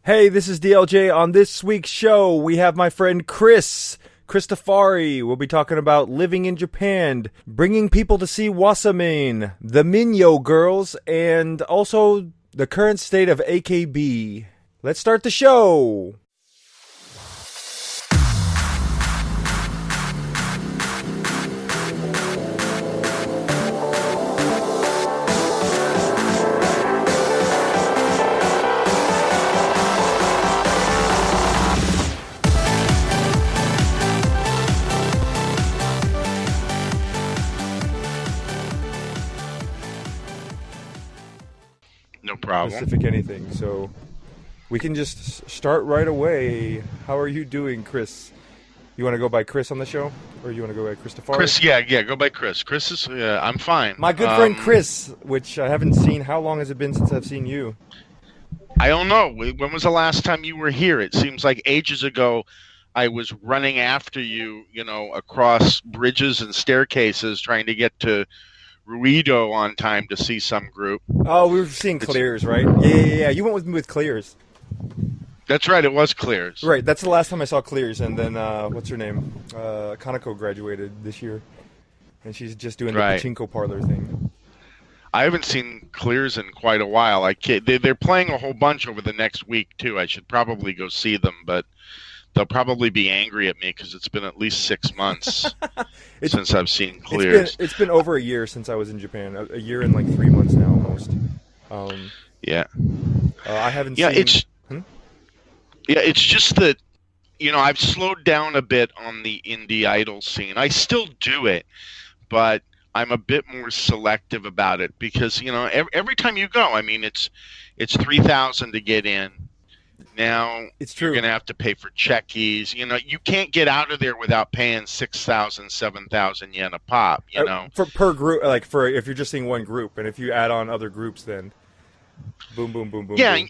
Hey, this is DLJ. On this week's show, we have my friend Chris Christofari. We'll be talking about living in Japan, bringing people to see Wasamine, the Minyo girls, and also the current state of AKB. Let's start the show! No problem. Specific anything, so we can just start right away. How are you doing, Chris? You want to go by Chris on the show, or you want to go by Christopher? Chris, yeah, go by Chris. Chris is, I'm fine. My good friend Chris, which I haven't seen. How long has it been since I've seen you? I don't know. When was the last time you were here? It seems like ages ago. I was running after you, across bridges and staircases, trying to get to Ruido on time to see some group. Oh, we were seeing Clears, right? Yeah. You went with me with Clears. That's right, it was Clears. Right, that's the last time I saw Clears, and then, what's her name? Kanako graduated this year, and she's just doing the pachinko parlor thing. I haven't seen Clears in quite a while. They're playing a whole bunch over the next week, too. I should probably go see them, but they'll probably be angry at me because it's been at least 6 months since I've seen Clears. It's been over a year since I was in Japan. A year and like 3 months now, almost. Yeah. I haven't seen... It's just that, I've slowed down a bit on the indie idol scene. I still do it, but I'm a bit more selective about it because, every time you go, it's $3,000 to get in. Now it's true. You're going to have to pay for checkies. You can't get out of there without paying 6,000, 7,000 yen a pop, For per group, like for if you're just seeing one group, and if you add on other groups, then boom, boom, boom, boom. Yeah, boom.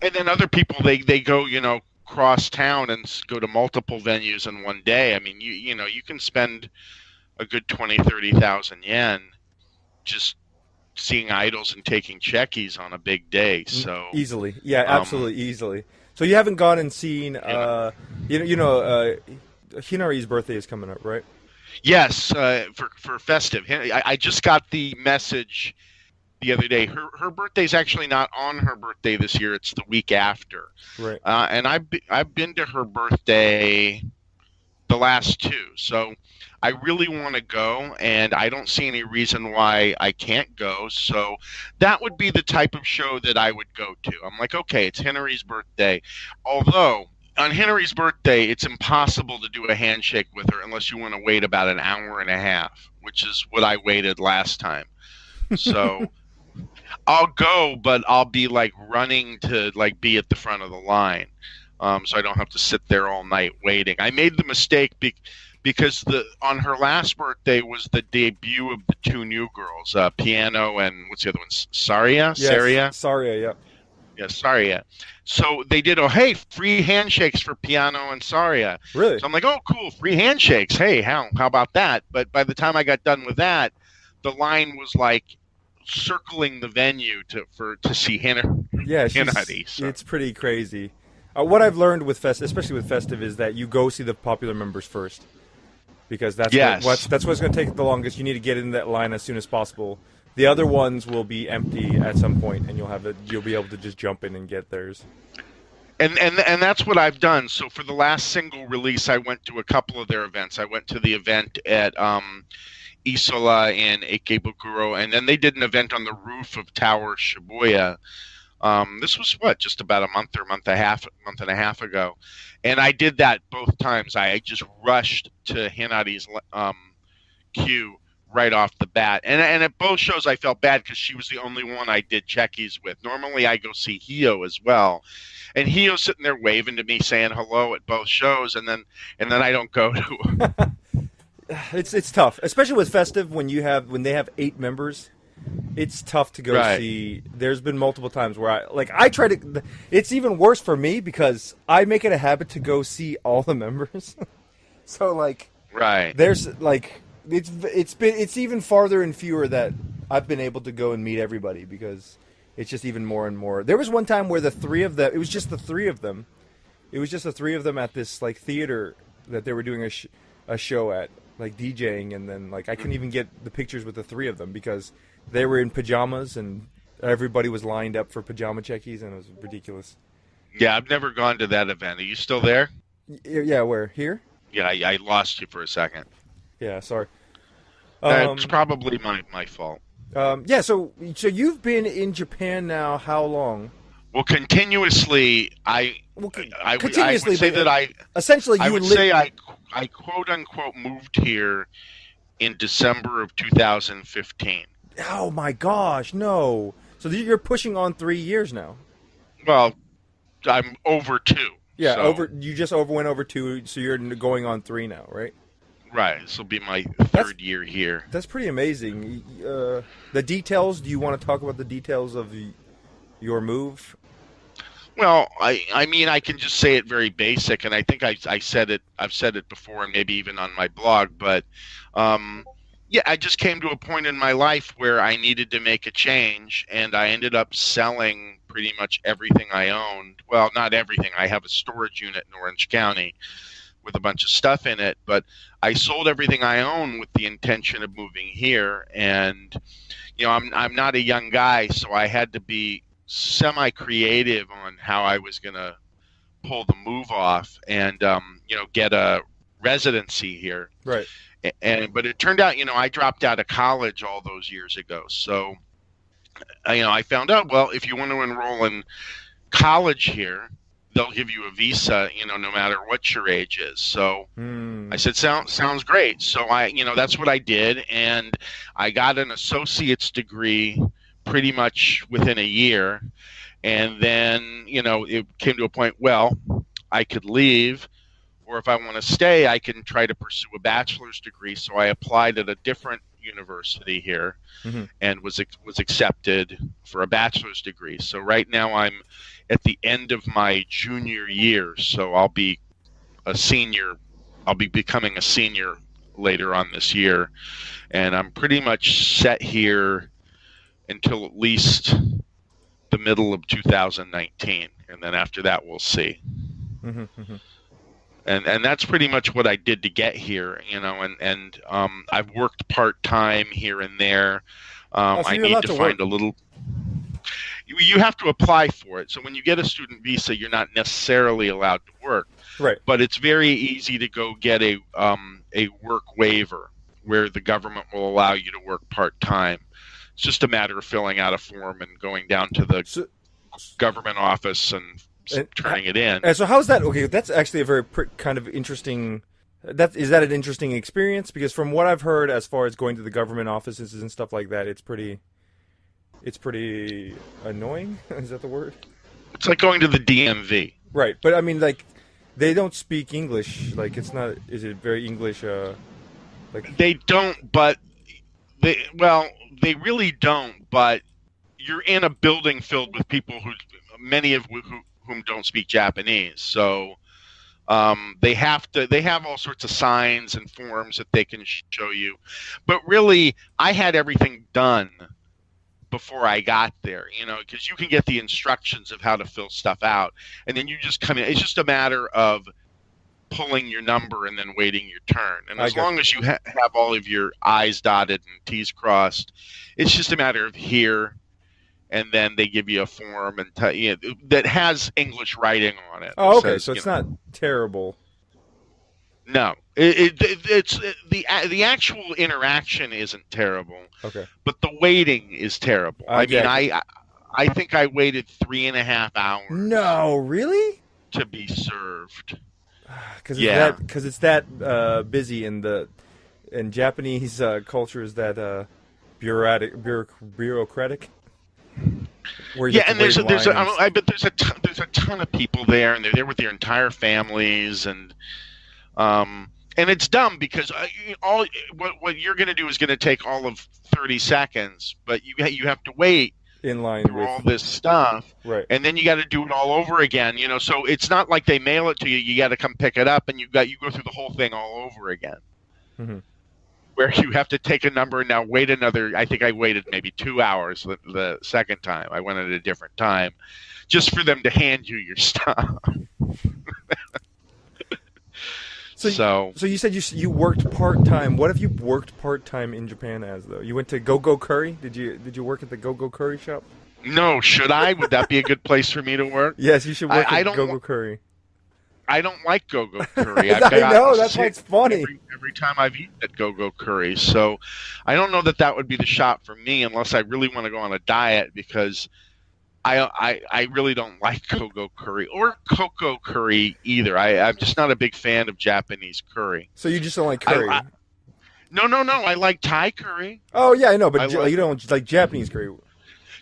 And then other people, they go, cross town and go to multiple venues in one day. You can spend a good 20,000, 30,000 yen just seeing idols and taking checkies on a big day. So easily, yeah, absolutely easily. So you haven't gone and seen, Hinari's birthday is coming up, right? Yes, for festive. I just got the message the other day. Her birthday's actually not on her birthday this year. It's the week after. Right. And I've been to her birthday the last two. So I really want to go, and I don't see any reason why I can't go. So that would be the type of show that I would go to. I'm like, okay, it's Henry's birthday. Although on Henry's birthday, it's impossible to do a handshake with her unless you want to wait about an hour and a half, which is what I waited last time. So I'll go, but I'll be like running to be at the front of the line, so I don't have to sit there all night waiting. I made the mistake because on her last birthday was the debut of the two new girls, Piano and what's the other one? Saria? Yes, Saria, yeah. Yeah, Saria. So they did, free handshakes for Piano and Saria. Really? So I'm like, oh, cool, free handshakes. Hey, how about that? But by the time I got done with that, the line was circling the venue to see Hinari. So. It's pretty crazy. What I've learned with especially with Festive, is that you go see the popular members first, because that's what's going to take the longest. You need to get in that line as soon as possible. The other ones will be empty at some point, and you'll be able to just jump in and get theirs. And that's what I've done. So for the last single release, I went to a couple of their events. I went to the event at Isola and Ikebukuro, and then they did an event on the roof of Tower Shibuya. This was just about a month and a half ago, and I did that both times. I just rushed to Hinari's queue right off the bat, and at both shows I felt bad because she was the only one I did checkies with. Normally I go see Hio as well, and Hio's sitting there waving to me, saying hello at both shows, and then I don't go to her. It's tough, especially with Festive when they have 8 members. It's tough to go see. There's been multiple times where I try to. It's even worse for me because I make it a habit to go see all the members. So there's it's even farther and fewer that I've been able to go and meet everybody because it's just even more and more. There was one time where the three of them, it was just the three of them. It was just the three of them at this like theater that they were doing a show at, like DJing, and then like I couldn't even get the pictures with the three of them because they were in pajamas and everybody was lined up for pajama checkies, and it was ridiculous. Yeah, I've never gone to that event. Are you still there? Yeah, where? Here? Yeah, I lost you for a second. Yeah, sorry. It's probably my fault. Yeah, so you've been in Japan now how long? Well, continuously, I would say that essentially I would say I quote unquote moved here in December of 2015. Oh my gosh, no! So you're pushing on 3 years now. Well, I'm over 2. Yeah, so. You just went over 2, so you're going on 3 now, right? Right. This will be my third year here. That's pretty amazing. The details. Do you want to talk about the details of your move? Well, I mean, I can just say it very basic, and I think I said it. I've said it before, and maybe even on my blog. But yeah, I just came to a point in my life where I needed to make a change, and I ended up selling pretty much everything I owned. Well, not everything. I have a storage unit in Orange County with a bunch of stuff in it, but I sold everything I own with the intention of moving here. And you know, I'm not a young guy, so I had to be semi-creative on how I was going to pull the move off and you know, get a residency here. Right. But it turned out, you know, I dropped out of college all those years ago. So you know, I found out, well, if you want to enroll in college here, they'll give you a visa, you know, no matter what your age is. So I said, sounds great. So you know, that's what I did. And I got an associate's degree pretty much within a year. And then, you know, it came to a point, well, I could leave, or if I want to stay, I can try to pursue a bachelor's degree. So I applied at a different university here and was accepted for a bachelor's degree. So right now I'm at the end of my junior year, so I'll be a senior. I'll be becoming a senior later on this year, and I'm pretty much set here until at least the middle of 2019, and then after that we'll see. And that's pretty much what I did to get here, you know. And I've worked part-time here and there. I need to find a little. You have to apply for it. So when you get a student visa, you're not necessarily allowed to work. Right. But it's very easy to go get a work waiver where the government will allow you to work part-time. It's just a matter of filling out a form and going down to the government office and turning it in. And so how's that? Okay, that's actually a very kind of interesting. Is that an interesting experience? Because from what I've heard, as far as going to the government offices and stuff like that, it's pretty annoying. Is that the word? It's like going to the DMV. Right, but I mean, like, they don't speak English. Like, it's not. Is it very English? Like they don't, but they really don't. But you're in a building filled with people many of whom don't speak Japanese. So they have all sorts of signs and forms that they can show you. But really, I had everything done before I got there, you know, because you can get the instructions of how to fill stuff out, and then you just come in. It's just a matter of pulling your number and then waiting your turn. And as long as you have all of your I's dotted and T's crossed, it's just a matter of here, and then they give you a form and that has English writing on it. Oh, okay, so it's not terrible. No, it's the actual interaction isn't terrible. Okay, but the waiting is terrible. I mean, I think I waited 3.5 hours. No, really? To be served. Because it's that busy in Japanese culture is that bureaucratic. Yeah, and I bet there's a ton of people there, and they're there with their entire families, and it's dumb because what you're going to do is going to take all of 30 seconds, but you have to wait in line through all this stuff, right? And then you got to do it all over again, you know. So it's not like they mail it to you; you got to come pick it up, and you go through the whole thing all over again. where you have to take a number and now wait another. I think I waited maybe 2 hours the second time. I went at a different time, just for them to hand you your stuff. So So you said you worked part time. What have you worked part time in Japan as though? You went to Go Go Curry. Did you work at the Go Go Curry shop? no, should I? Would that be a good place for me to work? Yes, you should work I at don't Go Go Curry. I don't like Go-Go Curry. I know, that's why it's funny. Every time I've eaten at Go-Go Curry. So I don't know that would be the shop for me unless I really want to go on a diet, because I really don't like Go-Go Curry or Cocoa Curry either. I'm just not a big fan of Japanese curry. So you just don't like curry? No. I like Thai curry. Oh, yeah, I know, but you don't like Japanese curry.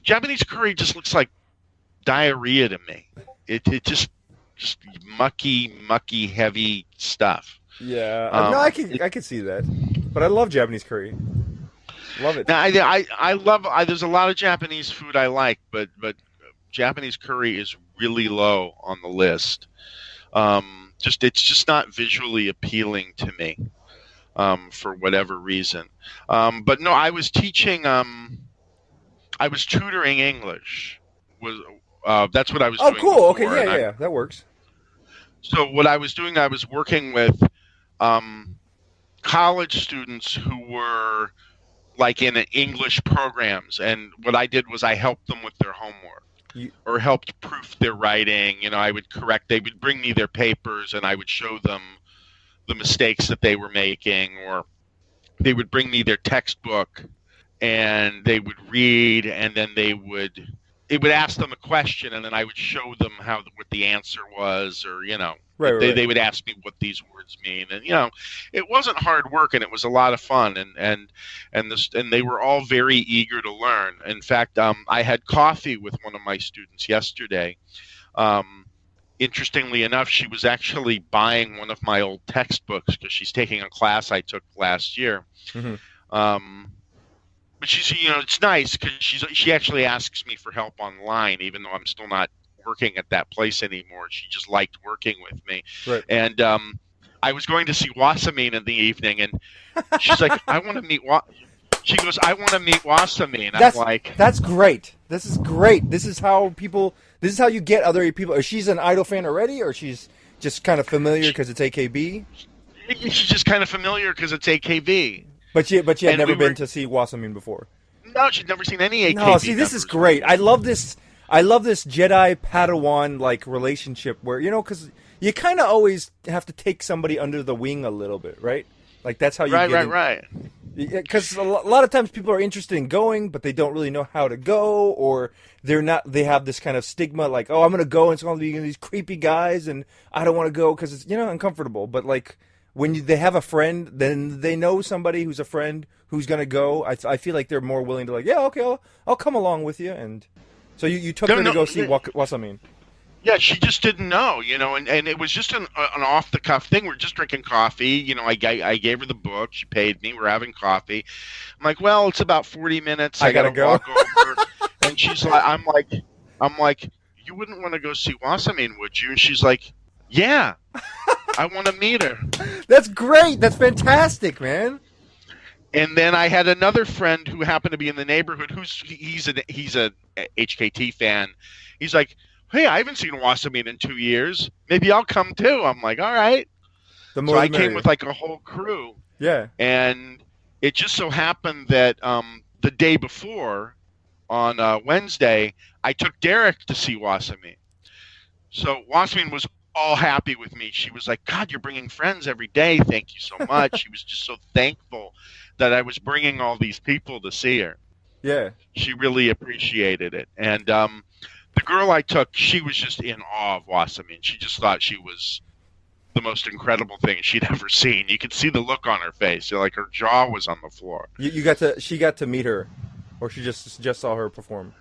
Japanese curry just looks like diarrhea to me. It just mucky, heavy stuff. Yeah, no, I can see that, but I love Japanese curry. Love it. Now, I love. There's a lot of Japanese food I like, but Japanese curry is really low on the list. It's just not visually appealing to me, for whatever reason. But no, I was teaching. I was tutoring English. That's what I was doing. Oh, cool. Before, okay, yeah, that works. So what I was doing, I was working with college students who were like in English programs, and what I did was I helped them with their homework or helped proof their writing. I would correct. They would bring me their papers, and I would show them the mistakes that they were making, or they would bring me their textbook, and they would read, and then it would ask them a question, and then I would show them what the answer was, or right. They would ask me what these words mean, and it wasn't hard work, and it was a lot of fun, and they were all very eager to learn. In fact, I had coffee with one of my students yesterday. Interestingly enough, she was actually buying one of my old textbooks because she's taking a class I took last year. Mm-hmm. But she's, it's nice because she actually asks me for help online, even though I'm still not working at that place anymore. She just liked working with me. Right. And I was going to see Wasamine in the evening, and she's like, I want to meet She goes, I want to meet Wasamine. I'm like, that's great. This is great. This is how you get other people. Or she's an Idol fan already, or she's just kind of familiar because it's AKB? She's just kind of familiar because it's AKB. But she had never been to see Wasamine before. No, she'd never seen any AKB. No, see, this is great. I love this Jedi Padawan like relationship where because you kind of always have to take somebody under the wing a little bit, right? Like that's how you right. Because a lot of times people are interested in going, but they don't really know how to go, or they have this kind of stigma like, oh, I'm going to go and it's going to be these creepy guys and I don't want to go because it's uncomfortable. But like when they have a friend, then they know somebody who's a friend who's going to go. I feel like they're more willing to like, yeah, okay, I'll come along with you. And so you took her to go see Wasamine. Yeah, she just didn't know, and it was just an off-the-cuff thing. We're just drinking coffee. I gave her the book. She paid me. We're having coffee. I'm like, well, it's about 40 minutes. I gotta go. Walk over. And she's like, I'm like, you wouldn't want to go see Wasamine, would you? And she's like, yeah, I want to meet her. That's great. That's fantastic, man. And then I had another friend who happened to be in the neighborhood. He's a HKT fan. He's like, hey, I haven't seen Wasamine in 2 years. Maybe I'll come too. I'm like, all right. So I came with like a whole crew. Yeah. And it just so happened that the day before, on Wednesday, I took Derek to see Wasamine. So Wasamine was all happy with me. She was like, God, you're bringing friends every day. Thank you so much. She was just so thankful that I was bringing all these people to see her. Yeah. She really appreciated it. And the girl I took, she was just in awe of Wasamine. She just thought she was the most incredible thing she'd ever seen. You could see the look on her face. Like her jaw was on the floor. She got to meet her, or she just saw her perform?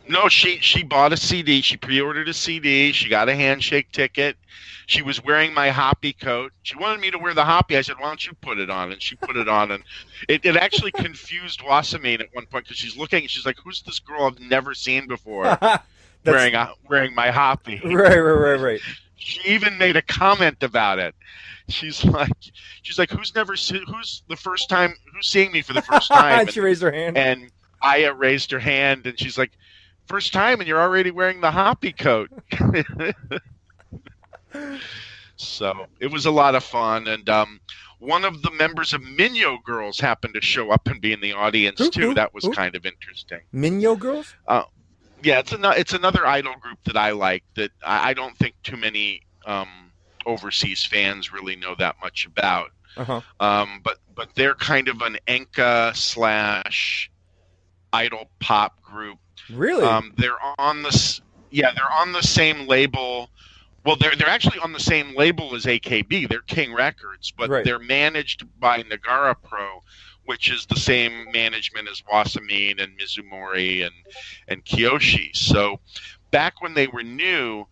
No, she bought a CD. She pre-ordered a CD. She got a handshake ticket. She was wearing my hoppy coat. She wanted me to wear the hoppy. I said, why don't you put it on? And she put it on. And it actually confused Wasamine at one point because she's looking and she's like, who's this girl I've never seen before wearing my hoppy? Right. She even made a comment about it. She's like, who's the first time, who's seeing me for the first time? And she raised her hand. And Aya raised her hand, and she's like, first time, and you're already wearing the hoppy coat. So it was a lot of fun, and one of the members of Minyo Girls happened to show up and be in the audience too. That was kind of interesting. Minyo Girls? Yeah, it's another idol group that I like that I don't think too many overseas fans really know that much about. Uh-huh. But they're kind of an enka / idol pop group. Really? They're on the same label. Well, they're actually on the same label as AKB. They're King Records, but they're managed by Nagara Pro, which is the same management as Wasamin and Mizumori and Kiyoshi. So back when they were new,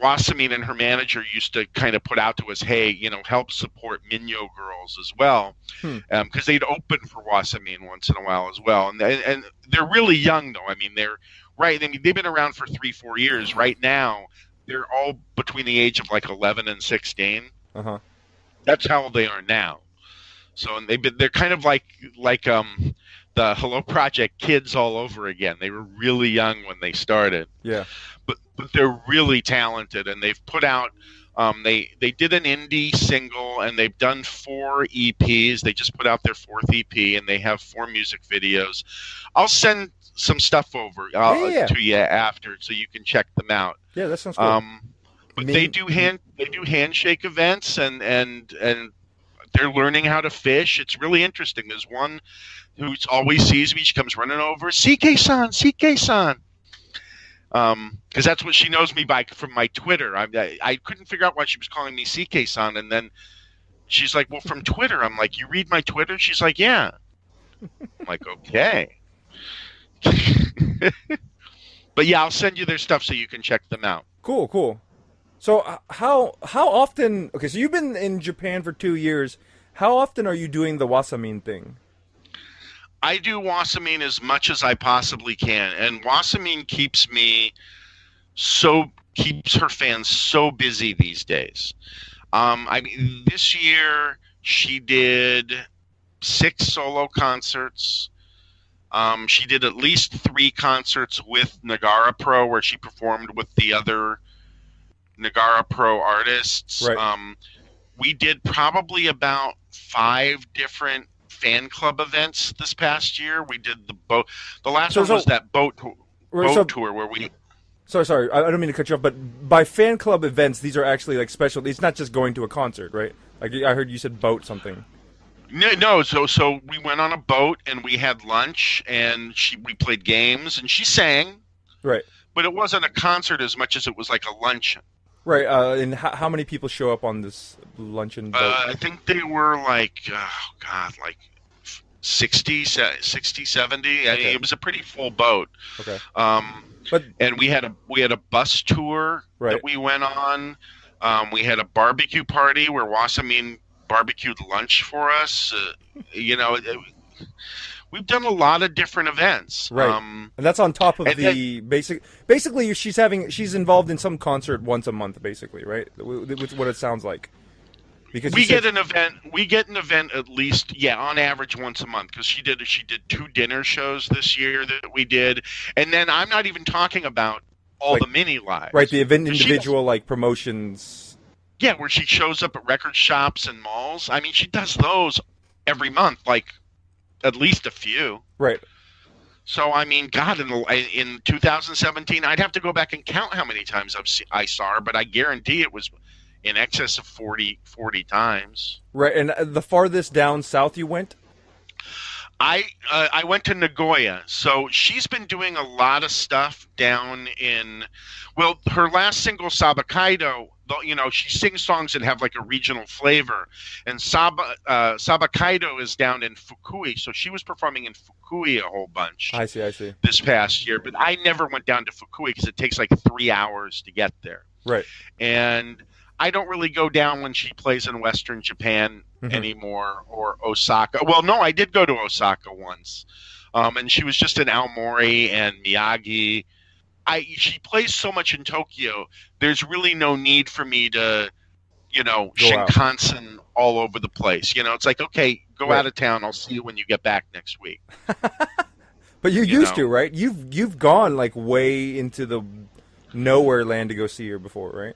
Wasamin and her manager used to kind of put out to us, hey, help support Minyo Girls as well, because they'd open for Wasamin once in a while as well. And they're really young, though. I mean, they've been around for 3-4 years. Right now, they're all between the age of like 11 and 16. Uh-huh. That's how old they are now. So and they're kind of like the Hello Project kids all over again. They were really young when they started. Yeah. But they're really talented, and they've put out they did an indie single, and they've done 4 EPs. They just put out their 4th EP, and they have 4 music videos. I'll send some stuff over to you after, so you can check them out. Yeah, that sounds cool. But they do handshake events, and they're learning how to fish. It's really interesting. There's one who always sees me. She comes running over, CK-san, CK-san. Because that's what she knows me by from my Twitter. I couldn't figure out why she was calling me CK-san, and then she's like, well, from Twitter. I'm like, you read my Twitter? She's like, yeah. I'm like, okay. But yeah, I'll send you their stuff so you can check them out. Cool. So how often? Okay, so you've been in Japan for 2 years. How often are you doing the Wasamin thing? I do Wasamin as much as I possibly can, and Wasamin keeps her fans so busy these days. I mean, this year she did 6 solo concerts. She did at least 3 concerts with Nagara Pro, where she performed with the other Nagara Pro artists. Right. We did probably about 5 different fan club events this past year. We did the boat. The last one was that boat tour where we. Sorry, I don't mean to cut you off, but by fan club events, these are actually like special. It's not just going to a concert, right? Like I heard you said boat something. No. So we went on a boat and we had lunch and we played games and she sang. Right. But it wasn't a concert as much as it was like a luncheon. Right. And how many people show up on this luncheon boat? I think they were like, like 60, 70. Okay. I mean, it was a pretty full boat. Okay. And we had a bus tour that we went on. We had a barbecue party where Wasamin barbecued lunch for us. We've done a lot of different events. Right. And that's on top of the basic. Basically, she's involved in some concert once a month, basically, right? With what it sounds like. Because we get an event at least, on average once a month. Because she did 2 dinner shows this year that we did, and then I'm not even talking about all the mini lives. Right, the event individual like promotions. Yeah, where she shows up at record shops and malls. I mean, she does those every month, like at least a few. Right. So I mean, God, in 2017, I'd have to go back and count how many times I saw her, but I guarantee it was in excess of 40 times. Right, and the farthest down south you went? I went to Nagoya. So she's been doing a lot of stuff down in, well, her last single, Sabakaido, she sings songs that have like a regional flavor. And Sabakaido is down in Fukui. So she was performing in Fukui a whole bunch. I see. This past year. But I never went down to Fukui because it takes like 3 hours to get there. Right. And I don't really go down when she plays in Western Japan anymore, or Osaka. Well, no, I did go to Osaka once. And she was just in Aomori and Miyagi. she plays so much in Tokyo. There's really no need for me to, Go out. Shinkansen all over the place. It's like, okay, go Right. out of town. I'll see you when you get back next week. But you You used know, to, right? You've gone like way into the nowhere land to go see her before, right?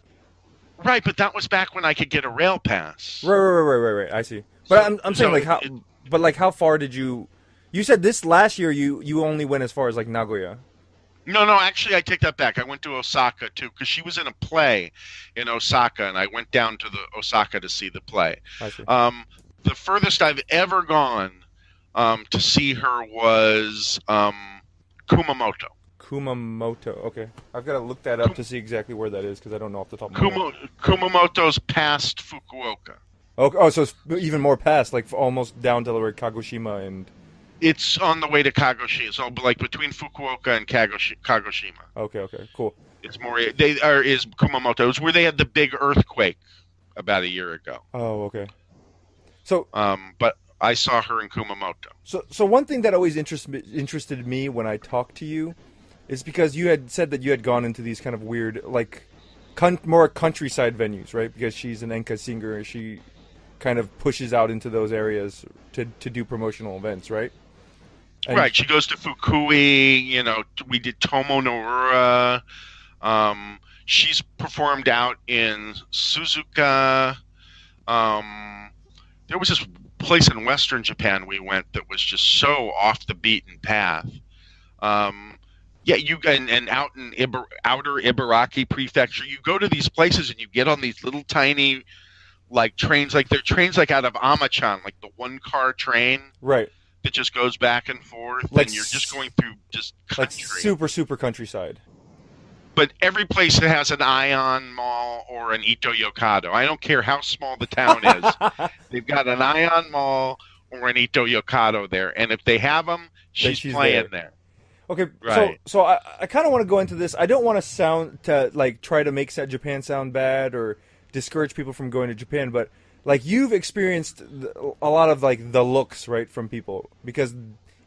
right? But that was back when I could get a rail pass. Right. I see. But I'm saying So like how, but like how far did you? You said this last year you only went as far as like Nagoya. No, actually, I take that back. I went to Osaka too because she was in a play in Osaka, and I went down to the Osaka to see the play. I see. The furthest I've ever gone to see her was Kumamoto. Kumamoto. Okay, I've got to look that up to see exactly where that is because I don't know off the top of my head. Kumamoto's past Fukuoka. Oh, so it's even more past, like almost down to like Kagoshima and. It's on the way to Kagoshima, so like between Fukuoka and Kagoshima. Okay, cool. It's more is Kumamoto. It's where they had the big earthquake about a year ago. Oh, okay. So, but I saw her in Kumamoto. So one thing that always interested me when I talked to you is because you had said that you had gone into these kind of weird, like, more countryside venues, right? Because she's an enka singer and she kind of pushes out into those areas to do promotional events, right? And right. She goes to Fukui. We did Tomo no Ura. She's performed out in Suzuka. There was this place in Western Japan we went that was just so off the beaten path. And out in outer Ibaraki Prefecture, you go to these places and you get on these little tiny, like trains, like they're trains like out of Amachan, like the one-car train, right, that just goes back and forth, like and you're just going through just country. Like super countryside. But every place that has an Ion Mall or an Ito Yokado, I don't care how small the town is, they've got an Ion Mall or an Ito Yokado there, and if they have them, she's playing there. Okay, right. So I kind of want to go into this. I don't want to try to make Japan sound bad or discourage people from going to Japan, but like you've experienced a lot of like the looks, right, from people, because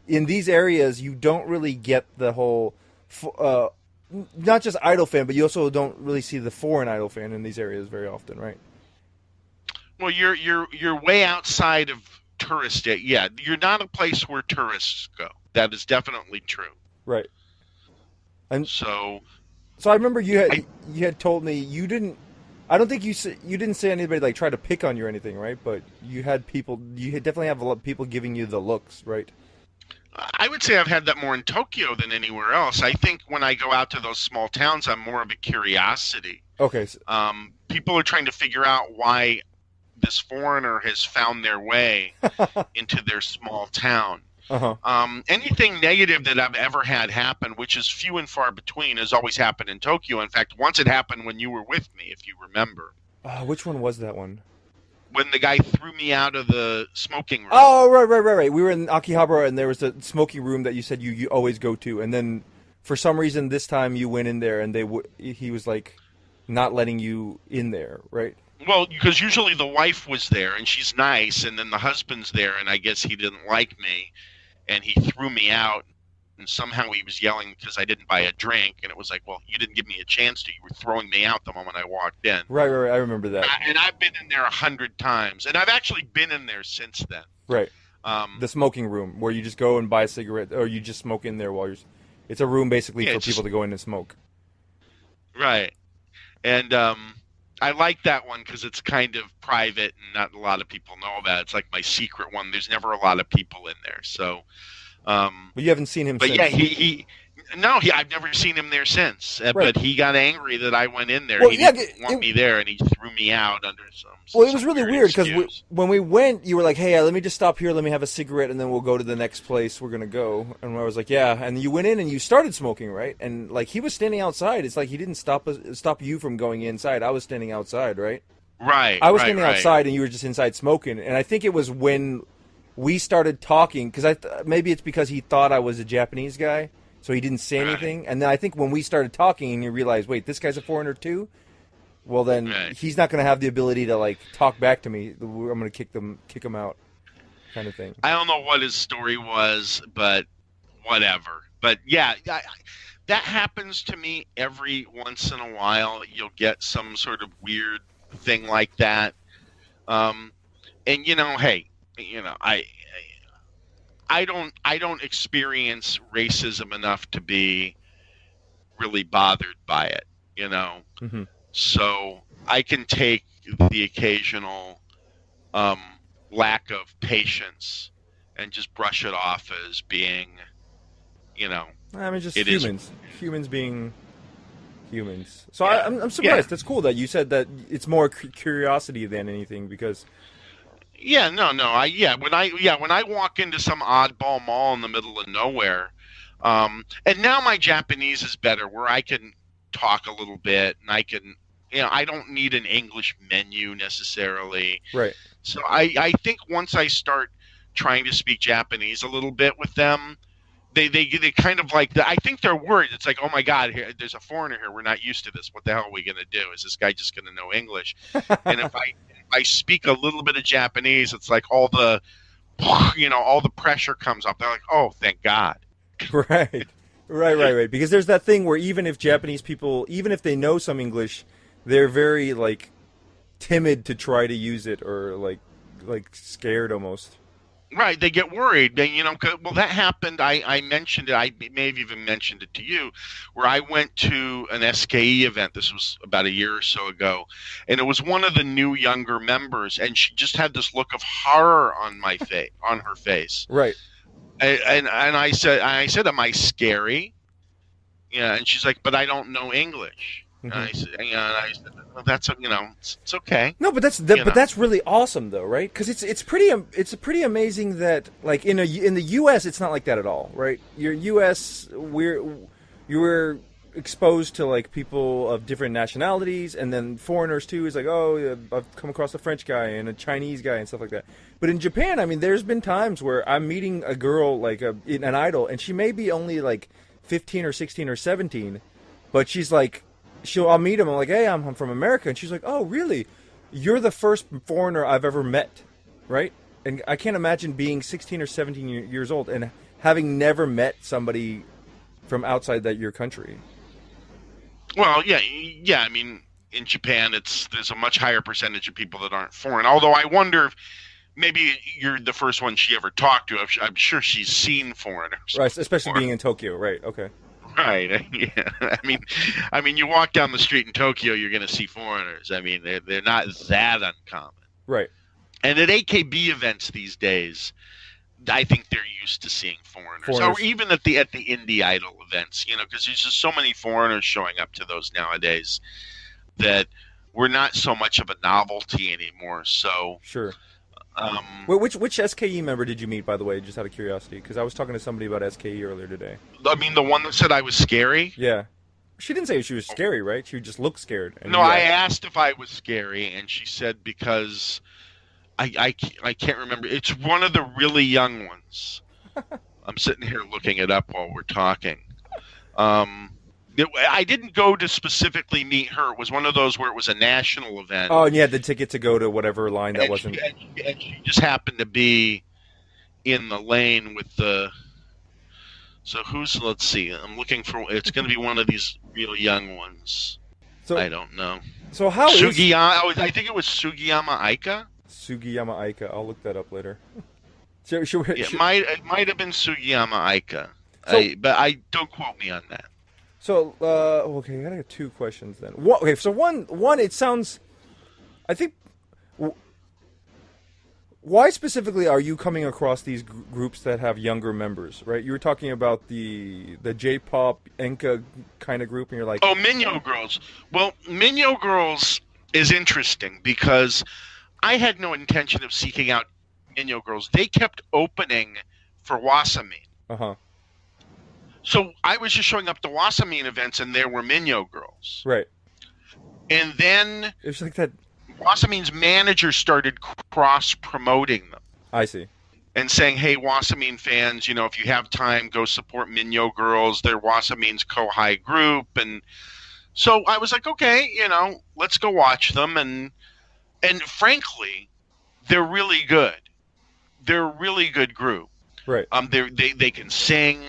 in these areas you don't really get the whole not just idol fan, but you also don't really see the foreign idol fan in these areas very often, right? Well, you're way outside of tourist. Yeah, you're not a place where tourists go. That is definitely true. Right. And so I remember you had told me you didn't. I don't think you didn't say anybody like try to pick on you or anything, right? But you had people. You definitely have a lot of people giving you the looks, right? I would say I've had that more in Tokyo than anywhere else. I think when I go out to those small towns, I'm more of a curiosity. Okay. People are trying to figure out why this foreigner has found their way into their small town. Uh-huh. Anything negative that I've ever had happen, which is few and far between, has always happened in Tokyo. In fact, once it happened when you were with me, if you remember. Which one was that one? When the guy threw me out of the smoking room. Oh, right. We were in Akihabara, and there was a smoking room that you said you always go to, and then for some reason this time you went in there, and he was like not letting you in there, right? Well, because usually the wife was there, and she's nice, and then the husband's there, and I guess he didn't like me, and he threw me out, and somehow he was yelling because I didn't buy a drink, and it was like, well, you didn't give me a chance to. You were throwing me out the moment I walked in. Right. I remember that. And I've been in there 100 times, and I've actually been in there since then. Right. The smoking room where you just go and buy a cigarette, or you just smoke in there while you're. It's a room basically for people to go in and smoke. Right. And I like that one because it's kind of private and not a lot of people know about it. It's like my secret one. There's never a lot of people in there. So, but you haven't seen him since. But yeah, I've never seen him there since. Right. But he got angry that I went in there. Well, he didn't want me there, and he threw me out under some. Well, it was really weird because when we went, you were like, "Hey, let me just stop here. Let me have a cigarette, and then we'll go to the next place we're gonna go." And I was like, "Yeah." And you went in and you started smoking, right? And like he was standing outside. It's like he didn't stop you from going inside. I was standing outside, right? Right. I was standing outside, and you were just inside smoking. And I think it was when we started talking because maybe it's because he thought I was a Japanese guy, so he didn't say anything. And then I think when we started talking, and you realized, wait, this guy's a foreigner too. Well, then he's not going to have the ability to like talk back to me. I'm going to kick him out, kind of thing. I don't know what his story was, but whatever. But yeah, that happens to me every once in a while. You'll get some sort of weird thing like that. Um, and hey, I don't experience racism enough to be really bothered by it, you know. Hmm. So I can take the occasional um, lack of patience and just brush it off as being, you know, I mean, just it is. humans being humans. So Yeah, I'm yeah, surprised. That's cool that you said that it's more curiosity than anything because yeah. No, no. When I walk into some oddball mall in the middle of nowhere, and now my Japanese is better, where I can talk a little bit and I can. I don't need an English menu necessarily. right. So I think once I start trying to speak Japanese a little bit with them, they kind of like I think they're worried. It's like, oh my God, here there's a foreigner here. We're not used to this. What the hell are we gonna do? Is this guy just gonna know English? And if I speak a little bit of Japanese, it's like all the pressure comes up. They're like, oh, thank God. Right. Right. Because there's that thing where even if Japanese people, even if they know some English, they're very like timid to try to use it or like scared almost. Right, they get worried. Well, that happened. I mentioned it. I may have even mentioned it to you, where I went to an SKE event. This was about a year or so ago, and it was one of the new younger members, and she just had this look of horror on her face. Right. And I said, am I scary? Yeah, and she's like, but I don't know English. And Hmm. I said, well, that's it's okay. No, but You but know, that's really awesome though, right? Because it's pretty amazing that like in the U.S. it's not like that at all, right? Your U.S. you're exposed to like people of different nationalities, and then foreigners too. Is like, oh, yeah, I've come across a French guy and a Chinese guy and stuff like that. But in Japan, I mean, there's been times where I'm meeting a girl like an idol, and she may be only like 15 or 16 or 17, but she's like I'll meet him. I'm like, hey, I'm from America, and she's like, oh, really? You're the first foreigner I've ever met, right? And I can't imagine being 16 or 17 years old and having never met somebody from outside your country. well, yeah, yeah. I mean, in Japan, there's a much higher percentage of people that aren't foreign. Although I wonder if maybe you're the first one she ever talked to. I'm sure she's seen foreigners Right, especially before. being in Tokyo, right? Okay. Right. Yeah. I mean, you walk down the street in Tokyo, you're going to see foreigners. I mean, they're not that uncommon. Right. And at AKB events these days, I think they're used to seeing foreigners, or Foreigners. even at the indie idol events, because there's just so many foreigners showing up to those nowadays that we're not so much of a novelty anymore. So, Sure. um, Wait, which SKE member did you meet, by the way, just out of curiosity? Because I was talking to somebody about SKE earlier today. I mean, the one that said I was scary. Yeah. She didn't say she was scary, right? She just looked scared. And No, you I asked. asked if I was scary, and she said because I can't remember. It's one of the really young ones. I'm sitting here looking it up while we're talking. Um, I didn't go to specifically meet her. It was one of those where it was a national event, Oh, and you had the ticket to go to whatever line that and wasn't. she just happened to be in the lane with the. So let's see. I'm looking for. It's going to be one of these real young ones. So, I don't know. so how is Sugiyama. I think it was Sugiyama Aika. Sugiyama Aika? I'll look that up later. Should, Yeah, it might have been Sugiyama Aika. so, But I don't quote me on that. so, okay, I got two questions then. Okay, so one, it sounds, I think, why specifically are you coming across these groups that have younger members, right? You were talking about the J-pop Enka kind of group, and you're like, Oh, Minyo Girls. Well, Minyo Girls is interesting because I had no intention of seeking out Minyo Girls. They kept opening for Wasamine. uh huh, So I was just showing up to Wasamine events and there were Minyo Girls. right. And then It's like that. Wasamine's manager started cross promoting them I see. and saying, hey, Wasamine fans, if you have time, go support Minyo Girls. They're Wasamine's Kohai group. And so I was like, okay, let's go watch them. And frankly, they're really good. They're a really good group. Right. They can sing.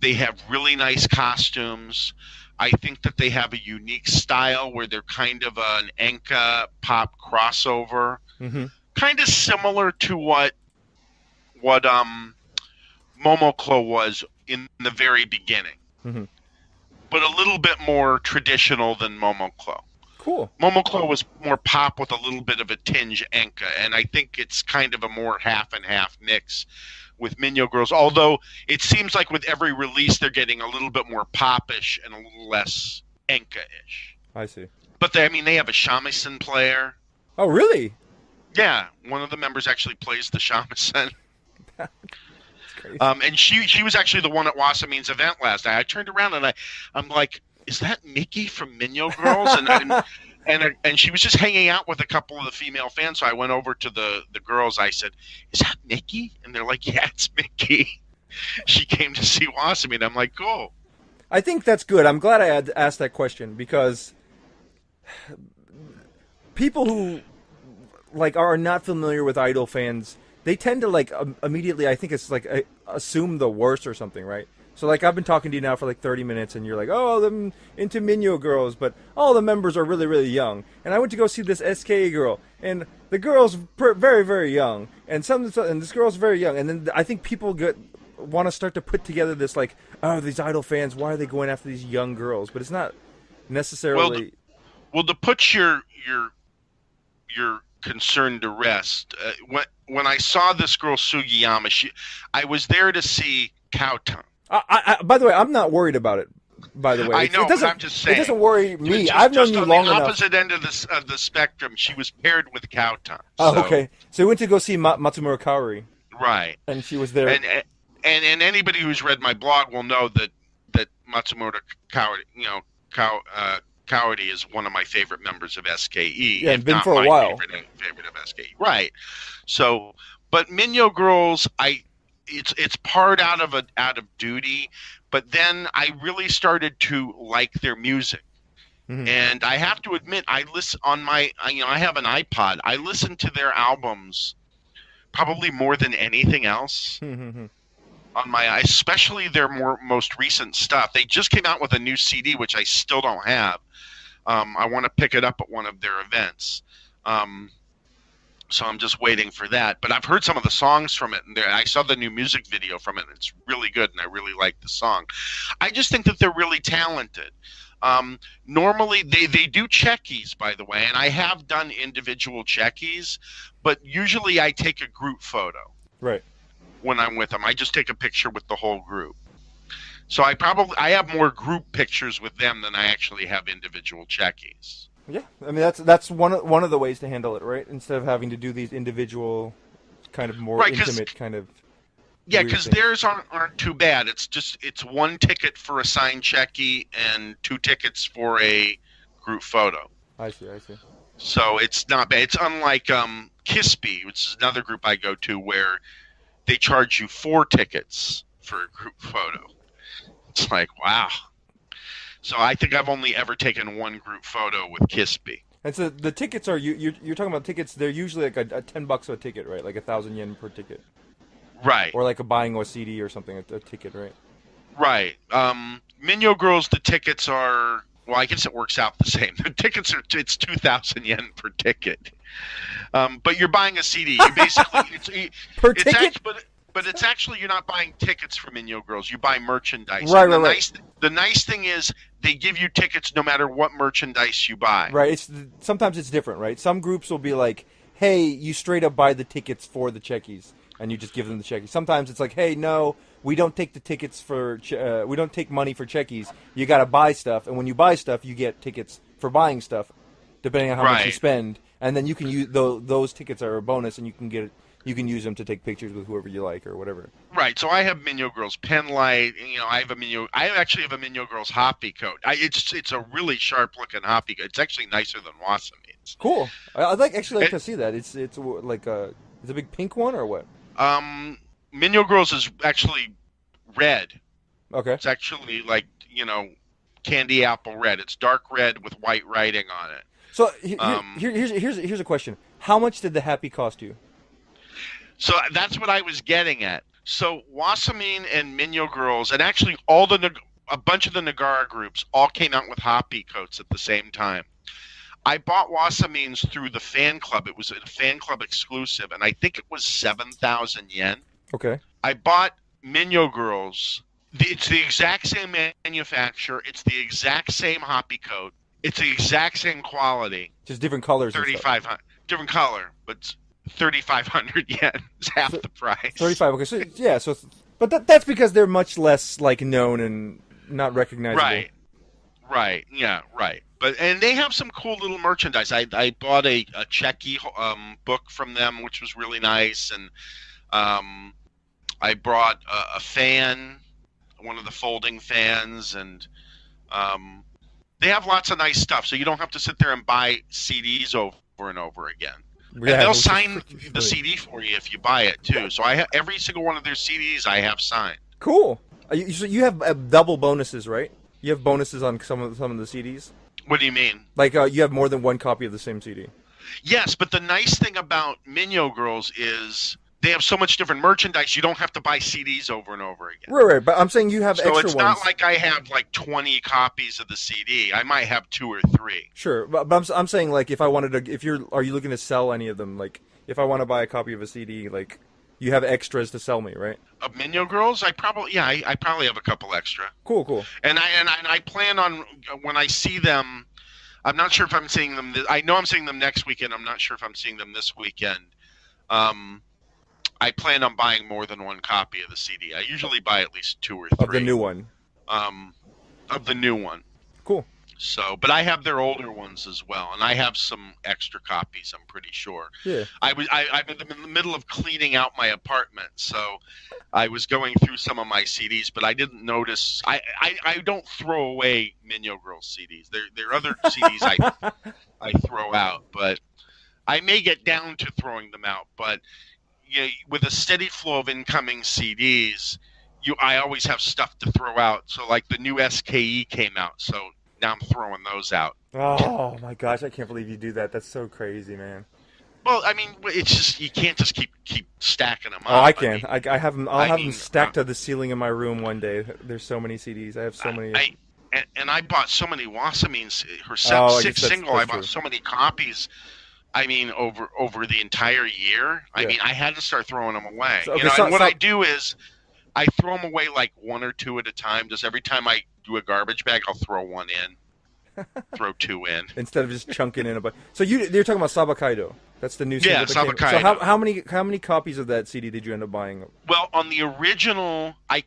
They have really nice costumes. I think that they have a unique style where they're kind of an enka pop crossover, Mm-hmm. kind of similar to what Momoclo was in the very beginning, Mm-hmm. but a little bit more traditional than Momoclo. Cool. Momoclo was more pop with a little bit of a tinge enka, and I think it's kind of a more half and half mix with Minyo Girls. Although it seems like with every release they're getting a little bit more popish and a little less enka-ish. I see. But they have a shamisen player. Oh, really? Yeah, one of the members actually plays the shamisen. That's crazy. And she was actually the one at Wasamin's event last night. I turned around and I'm like, is that Mickey from Minyo Girls? And she was just hanging out with a couple of the female fans. So I went over to the girls. I said, "Is that Mickey?" And they're like, "Yeah, it's Mickey." She came to see Wasamin. I'm like, "Cool." I think that's good. I'm glad I had asked that question because people who like are not familiar with idol fans, they tend to like immediately. I think it's like assume the worst or something, right? So like I've been talking to you now for like 30 minutes, and you're like, "Oh, I'm into Minyo Girls," but all the members are really, really young. And I went to go see this SKA girl, and the girl's very, very young, and this girl's very young. And then I think people want to start to put together this like, "Oh, these idol fans, why are they going after these young girls?" But it's not necessarily. Well, to put your concern to rest, when I saw this girl Sugiyama, I was there to see Cowtown. By the way, I'm not worried about it. By the way, I know, but I'm just saying. It doesn't worry me. Just, I've known you long enough. On the opposite end of the spectrum, she was paired with Cowtown. Oh, okay. So we went to go see Matsumura Kaori. Right. And she was there. And anybody who's read my blog will know that Matsumura Kaori, Kaori is one of my favorite members of SKE. Yeah, it's been for a while. Favorite of SKE. Right. So, but Minyo Girls, it's part out of duty, but then I really started to like their music. Mm-hmm. And I have to admit, I listen on I have an iPod. I listen to their albums probably more than anything else. Mm-hmm. On especially their most recent stuff. They just came out with a new CD, which I still don't have. I want to pick it up at one of their events. So I'm just waiting for that. But I've heard some of the songs from it, and I saw the new music video from it, and it's really good, and I really like the song. I just think that they're really talented. Normally, they do checkies, by the way, and I have done individual checkies, but usually I take a group photo. Right. When I'm with them, I just take a picture with the whole group. So I have more group pictures with them than I actually have individual checkies. Yeah, I mean that's one of the ways to handle it, right? Instead of having to do these individual, kind of more intimate kind of. Yeah, because theirs aren't too bad. It's one ticket for a signed checkie and 2 tickets for a group photo. I see. So it's not bad. It's unlike Kispy, which is another group I go to, where they charge you 4 tickets for a group photo. It's like, wow. So I think I've only ever taken one group photo with Kispy. And so the tickets are you're talking about tickets. They're usually like a $10 a ticket, right? Like 1,000 yen per ticket. Right. Or like buying a CD or something, a ticket, right? Right. Minyo Girls, the tickets are, well, I guess it works out the same. The tickets it's 2,000 yen per ticket. But you're buying a CD. You basically per ticket. But it's actually, you're not buying tickets from Minyo Girls. You buy merchandise. Right. The nice thing is they give you tickets no matter what merchandise you buy. Right. Sometimes it's different, right? Some groups will be like, hey, you straight up buy the tickets for the checkies, and you just give them the checkies. Sometimes it's like, hey, no, we don't take the tickets for, we don't take money for checkies. You got to buy stuff, and when you buy stuff, you get tickets for buying stuff, depending on how much you spend, and then you can use those tickets are a bonus, and you can use them to take pictures with whoever you like or whatever. Right. So I have Minyo Girls pen light. I actually have a Minyo Girls hoppy coat. It's a really sharp looking hoppy coat. It's actually nicer than Wasamin's. Cool. I'd like to see that. It's like it's a big pink one or what? Minyo Girls is actually red. Okay. It's actually like candy apple red. It's dark red with white writing on it. So here's a question. How much did the happy cost you? So that's what I was getting at. So Wasamine and Minyo Girls, and actually a bunch of the Nagara groups all came out with Hoppy coats at the same time. I bought Wasamines through the fan club. It was a fan club exclusive, and I think it was 7,000 yen. Okay. I bought Minyo Girls. It's the exact same manufacturer. It's the exact same Hoppy coat. It's the exact same quality. Just different colors. 3,500, different color, but 3,500 yen is half the price. 35. Okay. So yeah. So, but that's because they're much less like known and not recognizable. Right. Right. Yeah. Right. And they have some cool little merchandise. I bought a Checky book from them, which was really nice, and I brought a fan, one of the folding fans, and they have lots of nice stuff. So you don't have to sit there and buy CDs over and over again. Yeah, and they'll sign the CD for you if you buy it too. So I have every single one of their CDs I have signed. Cool. So you have double bonuses, right? You have bonuses on some of the CDs. What do you mean? Like you have more than one copy of the same CD. Yes, but the nice thing about Minyo Girls is they have so much different merchandise. You don't have to buy CDs over and over again. Right. But I'm saying you have extra ones. So it's not like I have like 20 copies of the CD. I might have 2 or 3. Sure, but I'm saying like if I wanted to, are you looking to sell any of them? Like if I want to buy a copy of a CD, like you have extras to sell me, right? Of Minyo Girls, I probably have a couple extra. Cool. And I plan on when I see them. I'm not sure if I'm seeing them. I know I'm seeing them next weekend. I'm not sure if I'm seeing them this weekend. I plan on buying more than one copy of the CD. I usually buy at least 2 or 3 of the new one. Of the new one. Cool. So, but I have their older ones as well, and I have some extra copies. I'm pretty sure. Yeah. I'm in the middle of cleaning out my apartment, so I was going through some of my CDs, but I didn't notice. I don't throw away Minyo Girls CDs. There are other CDs I throw out, but I may get down to throwing them out. But with a steady flow of incoming CDs, I always have stuff to throw out. So like the new SKE came out, so now I'm throwing those out. Oh my gosh, I can't believe you do that. That's so crazy, man. Well, I mean, it's just you can't just keep stacking them up. Oh, I can. I have them. I'll have them stacked to the ceiling in my room one day. There's so many CDs. I have so many. And I bought so many Wasamines. Her sixth single. I bought so many copies. I mean, over the entire year. I mean, I had to start throwing them away. So, and what I do is I throw them away like 1 or 2 at a time. Just every time I do a garbage bag, I'll throw 1 in, throw 2 in instead of just chunking in a bunch. So you're talking about Sabakaido. That's the new CD. Yeah, Sabakaido. So how many copies of that CD did you end up buying? Well, on the original, I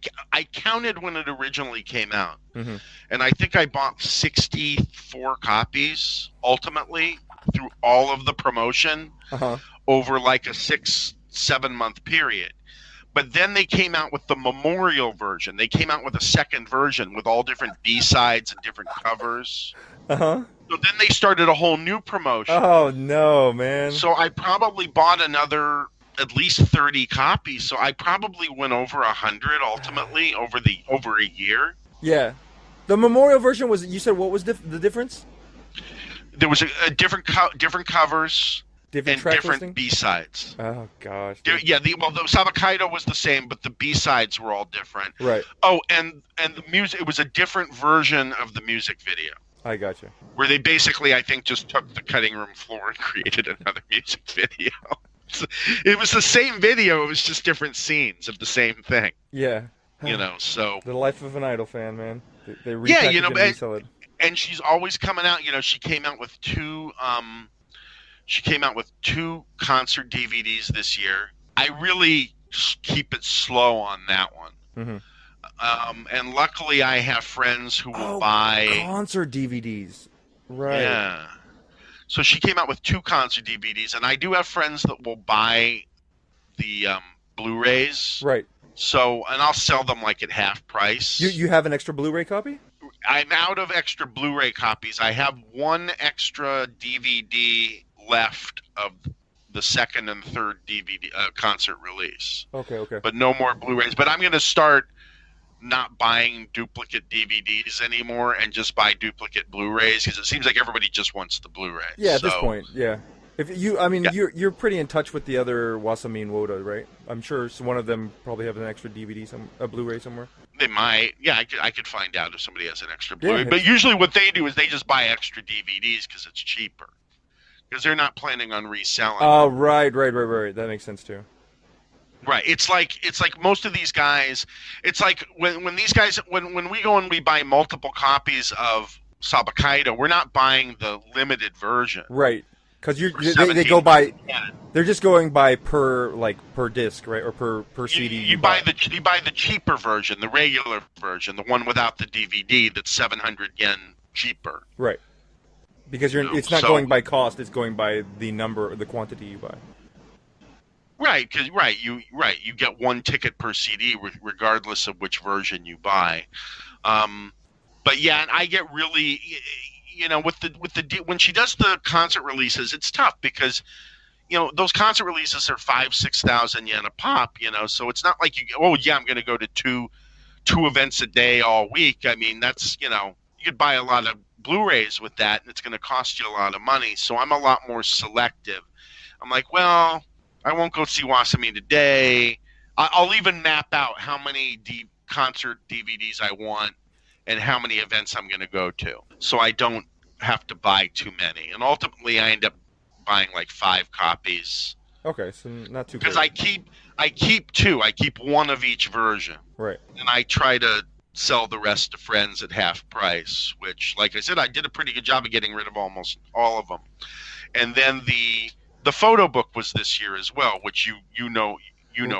counted when it originally came out, and I think I bought 64 copies ultimately through all of the promotion over like a 6-7 month period. But then they came out with the memorial version. They came out with a second version with all different B-sides and different covers. So then they started a whole new promotion. Oh, no, man. So I probably bought another at least 30 copies. So I probably went over 100 ultimately over a year. Yeah. The memorial version was, you said what was the difference? There was a different covers. Different B-sides. Oh gosh. The Sabakaido was the same, but the B-sides were all different. Right. Oh, and the music. It was a different version of the music video. I gotcha. Where they basically, I think, just took the cutting room floor and created another music video. It was the same video. It was just different scenes of the same thing. Yeah. So the life of an Idol fan, man. They repackage and resell it. And she's always coming out. She came out with 2. She came out with 2 concert DVDs this year. I really keep it slow on that one. And luckily, I have friends who will buy concert DVDs. Right. Yeah. So she came out with 2 concert DVDs, and I do have friends that will buy the Blu-rays. Right. So, and I'll sell them like at half price. You have an extra Blu-ray copy? I'm out of extra Blu-ray copies. I have 1 extra DVD left of the second and third DVD concert release. Okay. But no more Blu-rays. But I'm going to start not buying duplicate DVDs anymore and just buy duplicate Blu-rays because it seems like everybody just wants the Blu-rays. Yeah, at this point, yeah. If you, I mean, Yeah, you're pretty in touch with the other Wasamin Woda, right? I'm sure one of them probably have an extra DVD, a Blu-ray somewhere. they might. Yeah, I could find out if somebody has an extra Yeah, Blu-ray. But usually, what they do is they just buy extra DVDs because it's cheaper. Because they're not planning on reselling oh, them. right. That makes sense too. Right. It's like most of these guys. It's like when these guys when we go and we buy multiple copies of Sabakaido, we're not buying the limited version Right, because for they go by, 17. they're just going by per disc, right, or per You, CD you you buy buy. the cheaper version, the regular version, the one without the DVD that's 700 yen cheaper. Right, because it's not So going by cost; it's going by the number, the quantity you buy. right, because you get one ticket per CD regardless of which version you buy. Um, but yeah, and I get really, with the when she does the concert releases, it's tough because those concert releases are 5,000-6,000 yen a pop. So it's not like oh yeah, I'm going to go to two events a day all week. I mean, that's you could buy a lot of Blu-rays with that, and it's going to cost you a lot of money. So I'm a lot more selective. I'm like, well, I won't go see Wasami today. I'll even map out how many concert DVDs I want and how many events I'm going to go to, so I don't have to buy too many. And ultimately, I end up buying like 5 copies Okay, so not too because crazy. I keep two. I keep one of each version, Right. and I try to sell the rest to friends at half price. Which, like I said, I did a pretty good job of getting rid of almost all of them. And then the photo book was this year as well, which you know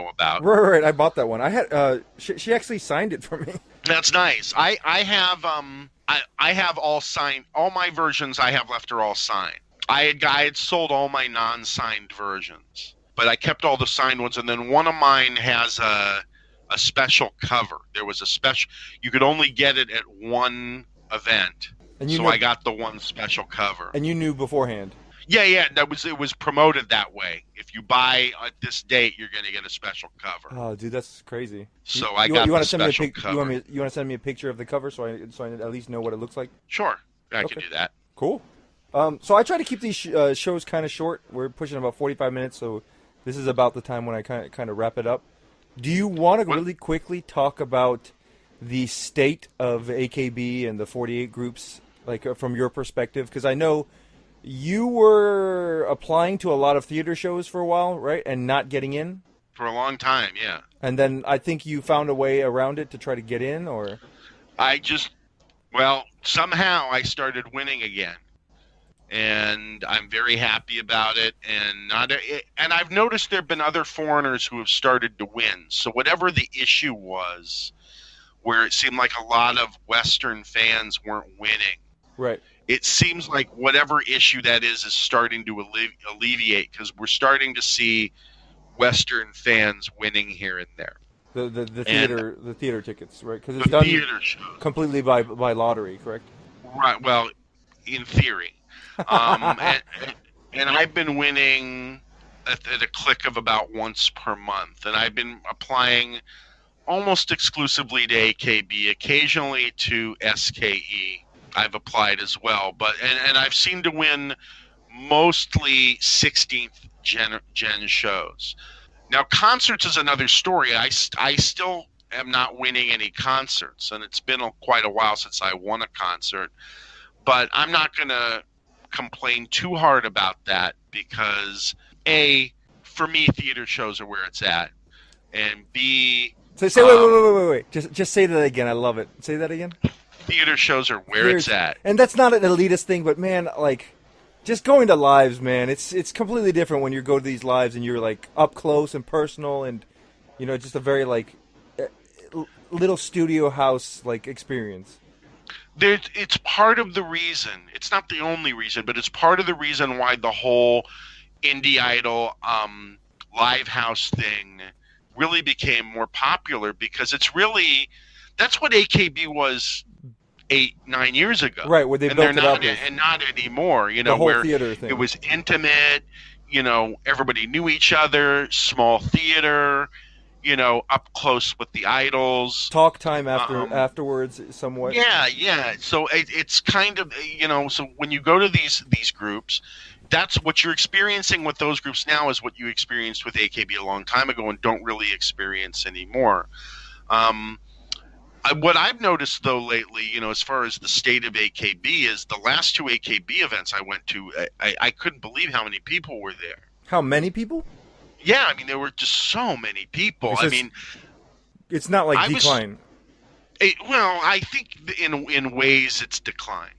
about. Right. I bought that one. I had she actually signed it for me. That's nice. I have all signed. All my versions I have left are all signed. I had sold all my non-signed versions, but I kept all the signed ones. And then one of mine has a special cover. There was a special. You could only get it at one event, And so I got the one special cover. and you knew beforehand. Yeah. It was promoted that way. If you buy at this date, you're going to get a special cover. Oh, dude, that's crazy. So I got the special cover. You want to send me a picture of the cover so I at least know what it looks like? Sure, I Okay. can do that. Cool. So I try to keep these shows kind of short. We're pushing about 45 minutes, so this is about the time when I kind of wrap it up. Do you want to What? really quickly talk about the state of AKB and the 48 groups, like from your perspective? Because I know you were applying to a lot of theater shows for a while, right, and not getting in. For a long time, yeah. And then I think you found a way around it to try to get in, or Well, somehow I started winning again, and I'm very happy about it. And I've noticed there've been other foreigners who have started to win. So whatever the issue was, where it seemed like a lot of Western fans weren't winning, right? it seems like whatever issue that is starting to alleviate because we're starting to see Western fans winning here and there. The theater tickets, right? Because it's The done theater shows, completely by lottery, correct? right? Well, in theory, and, and I've been winning at a click of about once per month, and I've been applying almost exclusively to AKB, occasionally to SKE. I've applied as well, but and I've seemed to win mostly 16th gen shows. Now concerts is another story. I still am not winning any concerts, and it's been quite a while since I won a concert. But I'm not going to complain too hard about that because A, for me, theater shows are where it's at, and B, Say wait. Just say that again. I love it. Say that again. theater shows are where it's at. And that's not an elitist thing, but man, like, just going to lives, man, it's completely different when you go to these lives and you're like up close and personal, and just a very like little studio house like experience. It's part of the reason. It's not the only reason, but it's part of the reason why the whole indie idol live house thing really became more popular, because that's what AKB was 8-9 years ago, right? Where they and built they're it not, up and not anymore. the whole where theater thing. it was intimate. Everybody knew each other. Small theater. Up close with the idols. Talk time afterwards, somewhat. Yeah. So it's kind of So when you go to these groups, that's what you're experiencing with those groups now is what you experienced with AKB a long time ago and don't really experience anymore. Um, what I've noticed though lately, as far as the state of AKB is the last two AKB events I went to, I couldn't believe how many people were there. How many people? Yeah, I mean there were just so many people. Okay, so I mean, it's not like I was decline. well, I think in ways it's declined.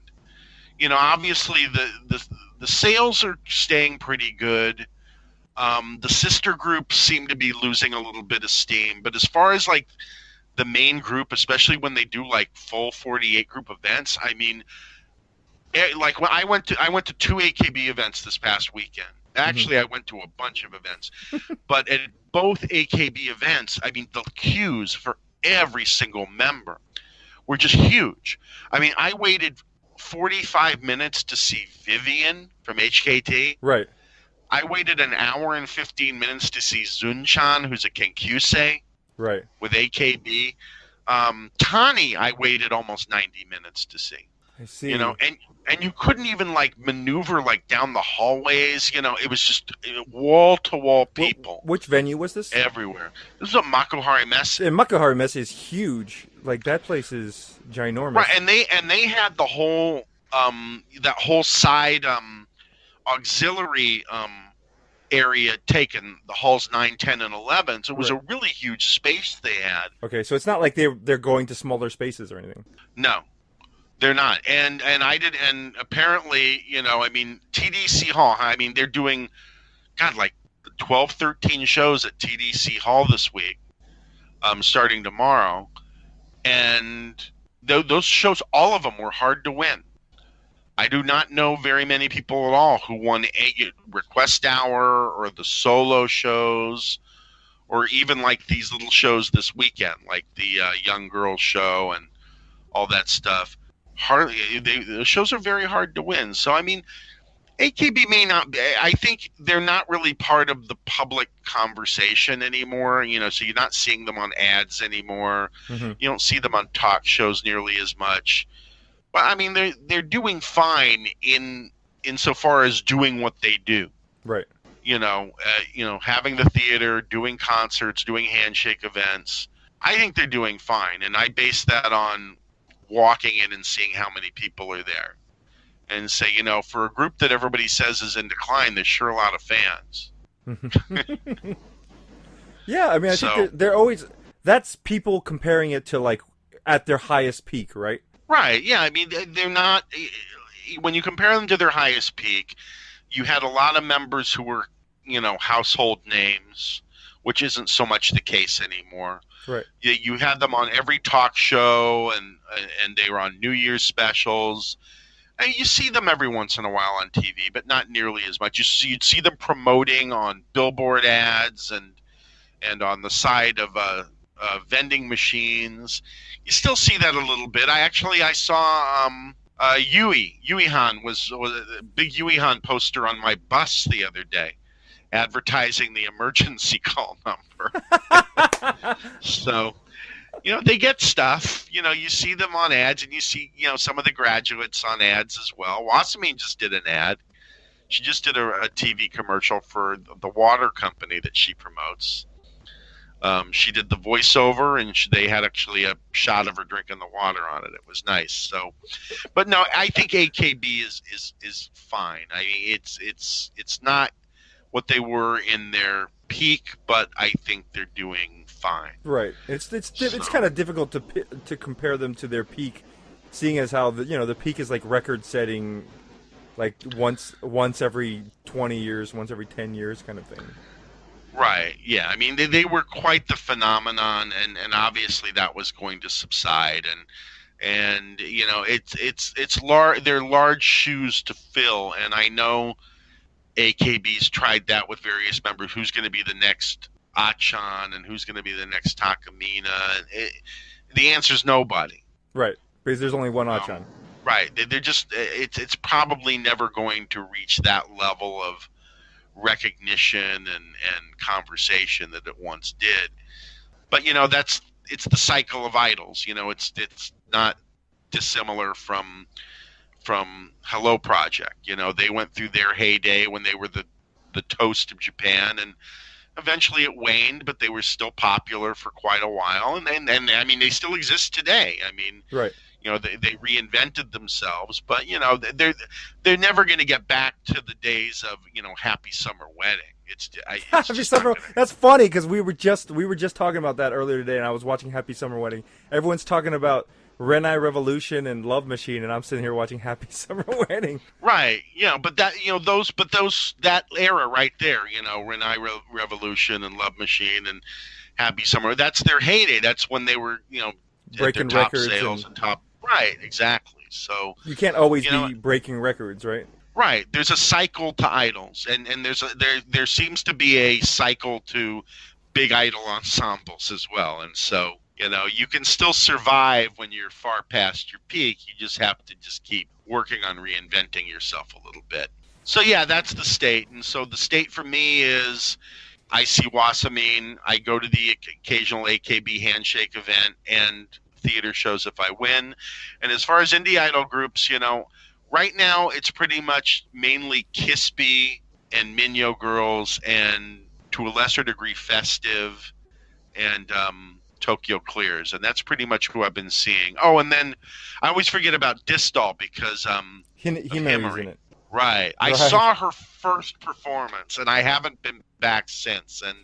Obviously the sales are staying pretty good. The sister groups seem to be losing a little bit of steam, but as far as like the main group, especially when they do like full 48 group events, I mean, like when I went to two AKB events this past weekend. Hmm. Actually, I went to a bunch of events, but at both AKB events, I mean, the queues for every single member were just huge. I mean, I waited 45 minutes to see Vivian from HKT. Right, I waited an hour and 15 minutes to see Zunchan, who's a Kenkyusei right. with AKB. Tani, I waited almost 90 minutes to see. I see. And you couldn't even like maneuver like down the hallways. It was just wall to wall people Which venue was this? everywhere. This is a Makuhari mess, And Makuhari Mess is huge. Like that place is ginormous. right? And they had the whole that whole side auxiliary area taken, the halls 9, 10, and 11. So it was Right. a really huge space they had. Okay, so it's not like they're going to smaller spaces or anything. No, they're not. And apparently, I mean, TDC Hall, I mean, they're doing, God, like 12, 13 shows at TDC Hall this week, starting tomorrow. And those shows, all of them were hard to win. I do not know very many people at all who won a Request Hour or the solo shows or even like these little shows this weekend, like the Young Girls show and all that stuff. The shows are very hard to win. So I mean, AKB may not. I think they're not really part of the public conversation anymore. So you're not seeing them on ads anymore. Hmm. You don't see them on talk shows nearly as much. But I mean, they're doing fine insofar as doing what they do. Right. Having the theater, doing concerts, doing handshake events. I think they're doing fine, and I base that on walking in and seeing how many people are there, and say, for a group that everybody says is in decline, there's sure a lot of fans. Yeah, I mean, I think So, they're always. That's people comparing it to like at their highest peak, right? right, yeah, I mean, they're not. When you compare them to their highest peak, you had a lot of members who were, household names, which isn't so much the case anymore. Right. You had them on every talk show, and they were on New Year's specials. And you see them every once in a while on TV, but not nearly as much. You'd see them promoting on billboard ads and on the side of vending machines. You still see that a little bit. I saw Yui Han was a big Yui Han poster on my bus the other day, advertising the emergency call number. So, they get stuff. You see them on ads, and you see, some of the graduates on ads as well. Wasamine just did an ad. She just did a TV commercial for the water company that she promotes. She did the voiceover, and they had actually a shot of her drinking the water on it. It was nice. So, but no, I think AKB is fine. I mean, it's not what they were in their peak, but I think they're doing fine. Right. It's So, kind of difficult to compare them to their peak, seeing as how the peak is like record setting, like once every 20 years, once every 10 years, kind of thing. right, yeah. I mean, they were quite the phenomenon, and obviously that was going to subside, and it's large. They're large shoes to fill, and I know AKB's tried that with various members. Who's going to be the next Achan, and who's going to be the next Takamina? The answer is nobody. Right. Because there's only one Um, Achan. right. They're just. It's probably never going to reach that level of recognition and conversation that it once did. But it's the cycle of idols. It's not dissimilar from from Hello Project. You know, they went through their heyday when they were the toast of Japan, and eventually it waned, but they were still popular for quite a while. And I mean, they still exist today. I mean, Right. you know, they reinvented themselves, but you know, they're never going to get back to the days of, you know, Happy Summer Wedding. It's Happy just Summer. not gonna, That's funny because we were just talking about that earlier today, and I was watching Happy Summer Wedding. Everyone's talking about Renai Revolution and Love Machine, and I'm sitting here watching Happy Summer Wedding. right. You know, but those that era right there, you know, Revolution and Love Machine and Happy Summer. That's their heyday. That's when they were, you know, at their Breaking top records, sales and and top. Right, exactly. So you can't always you know, be breaking records, right? right. There's a cycle to idols, and there seems to be a cycle to big idol ensembles as well. And so, you know, you can still survive when you're far past your peak. You just have to just keep working on reinventing yourself a little bit. So yeah, that's the state. And so the state for me is I see Wasamine. I go to the occasional AKB handshake event and theater shows if I win. And as far as indie idol groups, you know, right now it's pretty much mainly Kispy and Minyo Girls and to a lesser degree Festive and Tokyo Clears. And that's pretty much who I've been seeing. Oh, and then I always forget about Distal because of Himary's in it. Right. I Right. saw her first performance, and I haven't been back since. And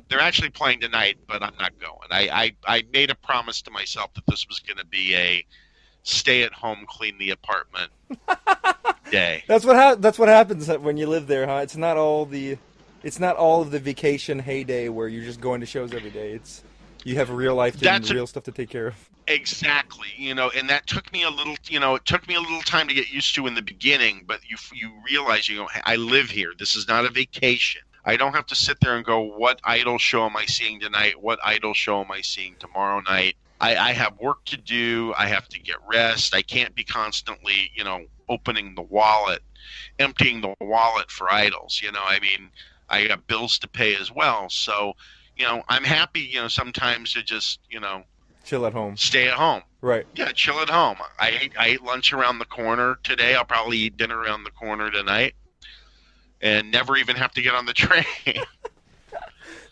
they're actually playing tonight, but I'm not going. I made a promise to myself that this was going to be a stay-at-home, clean the apartment day. That's what happens when you live there, huh? It's not all of the vacation heyday where you're just going to shows every day. You have real life and real stuff to take care of. Exactly, you know, and that took me a little, you know, it took me a little time to get used to in the beginning, but you realize, you know, hey, I live here. This is not a vacation. I don't have to sit there and go, what idol show am I seeing tonight? What idol show am I seeing tomorrow night? I have work to do. I have to get rest. I can't be constantly, you know, emptying the wallet for idols. You know, I mean, I got bills to pay as well. So, you know, I'm happy, you know, sometimes to just, you know, Chill at home. stay at home. Right. Yeah, chill at home. I ate lunch around the corner today. I'll probably eat dinner around the corner tonight, and never even have to get on the train.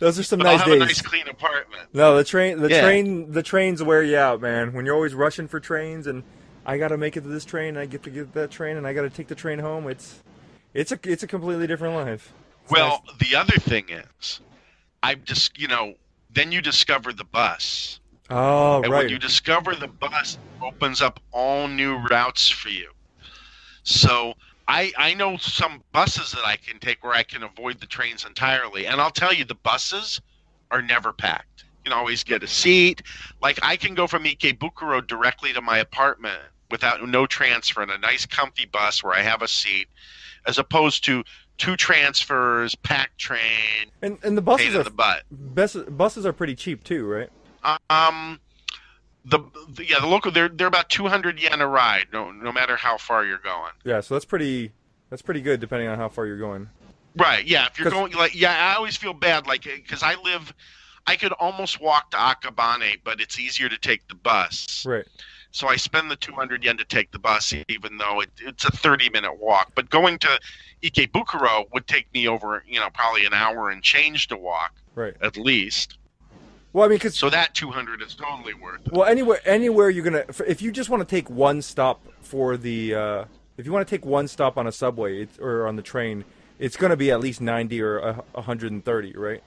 Those are some But nice I'll have days. a nice clean apartment. No, the trains wear you out, man. When you're always rushing for trains, and I got to make it to this train, and I get to get that train, and I got to take the train home. It's a completely different life. It's Well, nice. the other thing is, I've just, you know, then you discover the bus. Oh, And right. when you discover the bus, it opens up all new routes for you. So I know some buses that I can take where I can avoid the trains entirely. And I'll tell you, the buses are never packed. You can always get a seat. Like I can go from Ikebukuro directly to my apartment without no transfer in a nice comfy bus where I have a seat, as opposed to two transfers, packed train, And the pain in the butt. buses are pretty cheap too, right? Um, the local they're about 200 yen a ride, no matter how far you're going. Yeah, so that's pretty good depending on how far you're going. Right? Yeah, if you're 'Cause- going like I always feel bad like because I could almost walk to Akabane, but it's easier to take the bus. Right. So I spend the 200 yen to take the bus, even though it's a 30-minute walk. But going to Ikebukuro would take me over, you know, probably an hour and change to walk Right. at least. Well, I mean, because So that 200 is totally worth it. well, anywhere you're gonna, if you just want to take one stop for the, if you want to take one stop on a subway or on the train, it's gonna be at least 90 or 130, right?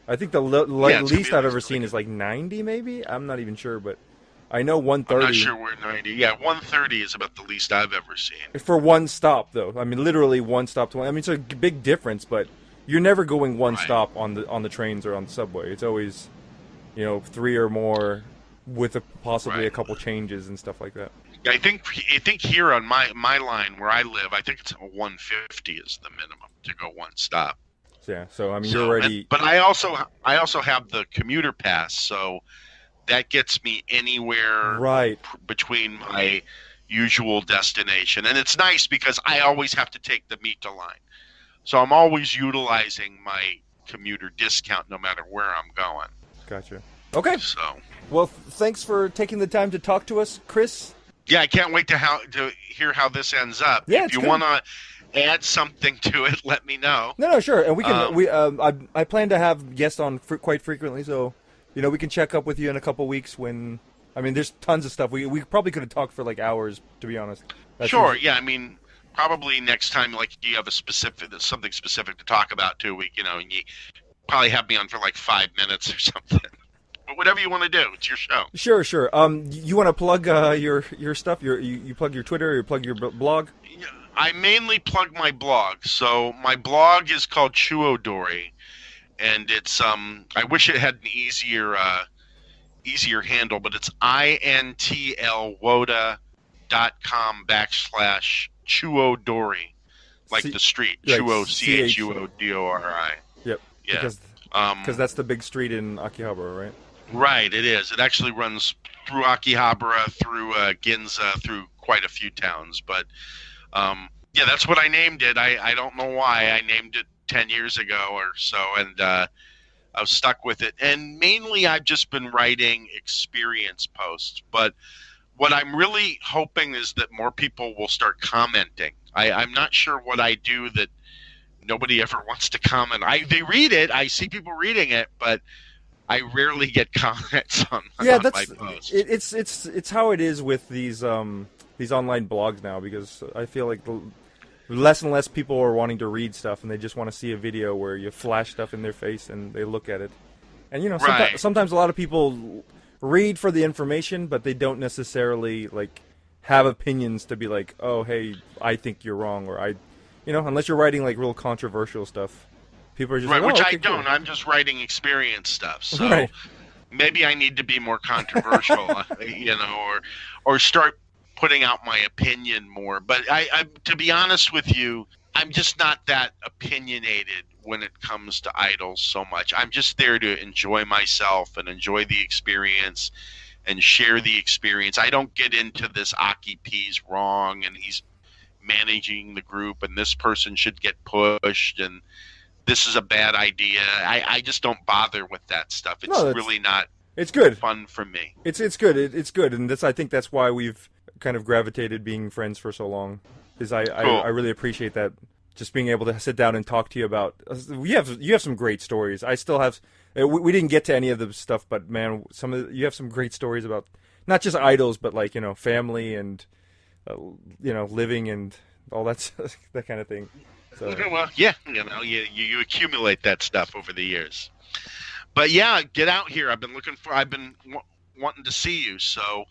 I think the Yeah, it's gonna least be I've at ever least seen like is like 90, maybe. I'm not even sure, but I know I'm 130 not sure where 90. Yeah, 130 is about the least I've ever seen. for one stop, though. I mean, literally one stop to one. I mean, it's a big difference, but you're never going one Right. stop on the trains or on the subway. It's always, you know, 3 or more with possibly a Right. couple changes and stuff like that. Yeah, I think here on my line where I live, I think it's 150 is the minimum to go one stop. So, yeah, so I mean, So, you're already but I also have the commuter pass, so that gets me anywhere right. between my usual destination, and it's nice because I always have to take the Mita line, so I'm always utilizing my commuter discount no matter where I'm going. Gotcha. Okay. So Well, thanks for taking the time to talk to us, Chris. Yeah, I can't wait to hear how this ends up. Yeah, If it's you good. want to add something to it, let me know. No, sure, and we can. Um, I plan to have guests on quite frequently, so we can check up with you in a couple weeks. When I mean, there's tons of stuff. We probably could have talked for like hours, to be honest. That's sure. usually, Yeah, I mean, probably next time, like you have something specific to talk about too. And you probably have me on for like 5 minutes or something. But whatever you want to do, it's your show. sure, sure. You want to plug your stuff? You plug your Twitter, or you plug your blog? Yeah, I mainly plug my blog. So my blog is called Chuo Dori, and it's I wish it had an easier handle, but it's intlwoda.com/Chuo Dori, like C, the street, right, Chuo CH. Chuodori. Yep, Yeah. because that's the big street in Akihabara, right? Right, it is. It actually runs through Akihabara, through Ginza, through quite a few towns. But yeah, that's what I named it. I don't know why I named it 10 years ago or so, and I was stuck with it. And mainly, I've just been writing experience posts. But what I'm really hoping is that more people will start commenting. I'm not sure what I do that nobody ever wants to comment. They read it. I see people reading it, but I rarely get comments Yeah, on my that's posts. it's how it is with these online blogs now, because I feel like less and less people are wanting to read stuff, and they just want to see a video where you flash stuff in their face and they look at it. And Right. sometimes a lot of people read for the information, but they don't necessarily like have opinions to be like, oh, hey, I think you're wrong, or unless you're writing like real controversial stuff, people are just Right, like, which oh, I okay, cool. don't. I'm just writing experience stuff. So Right. maybe I need to be more controversial, or start putting out my opinion more. But to be honest with you, I'm just not that opinionated when it comes to idols so much. I'm just there to enjoy myself and enjoy the experience and share the experience. I don't get into this Aki P's wrong and he's managing the group and this person should get pushed and this is a bad idea. I just don't bother with that stuff. It's No, really not it's good. fun for me. It's good. It's good, and I think that's why we've kind of gravitated being friends for so long. Is I Cool. really appreciate that. Just being able to sit down and talk to you about you have some great stories. I still have. We didn't get to any of the stuff, but man, you have some great stories about not just idols, but like family and living and all that that kind of thing. So Well, yeah, you accumulate that stuff over the years. But yeah, get out here. I've been wanting to see you. So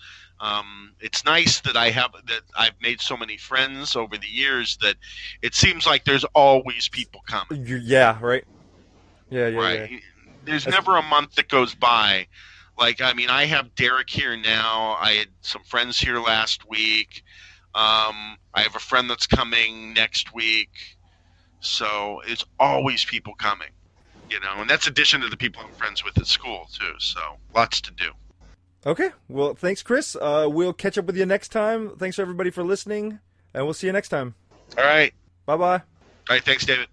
it's nice that I've made so many friends over the years that it seems like there's always people coming. yeah, right. Yeah, yeah, yeah. Right. There's never a month that goes by. Like, I mean, I have Derek here now. I had some friends here last week. I have a friend that's coming next week. So it's always people coming, and that's addition to the people I'm friends with at school too. So lots to do. Okay. Well, thanks, Chris. We'll catch up with you next time. Thanks everybody for listening, and we'll see you next time. All right. Bye bye. All right. Thanks, David.